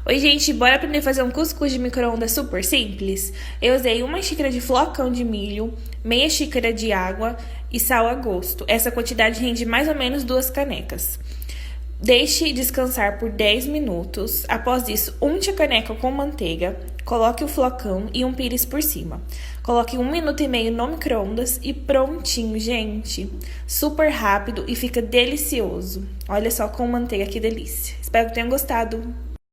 Oi, gente, bora aprender a fazer um cuscuz de micro-ondas super simples? Eu usei uma xícara de flocão de milho, meia xícara de água e sal a gosto. Essa quantidade rende mais ou menos 2 canecas. Deixe descansar por 10 minutos. Após isso, unte a caneca com manteiga, coloque o flocão e um pires por cima. Coloque 1 minuto e meio no micro-ondas e prontinho, gente. Super rápido e fica delicioso. Olha só com manteiga que delícia. Espero que tenham gostado.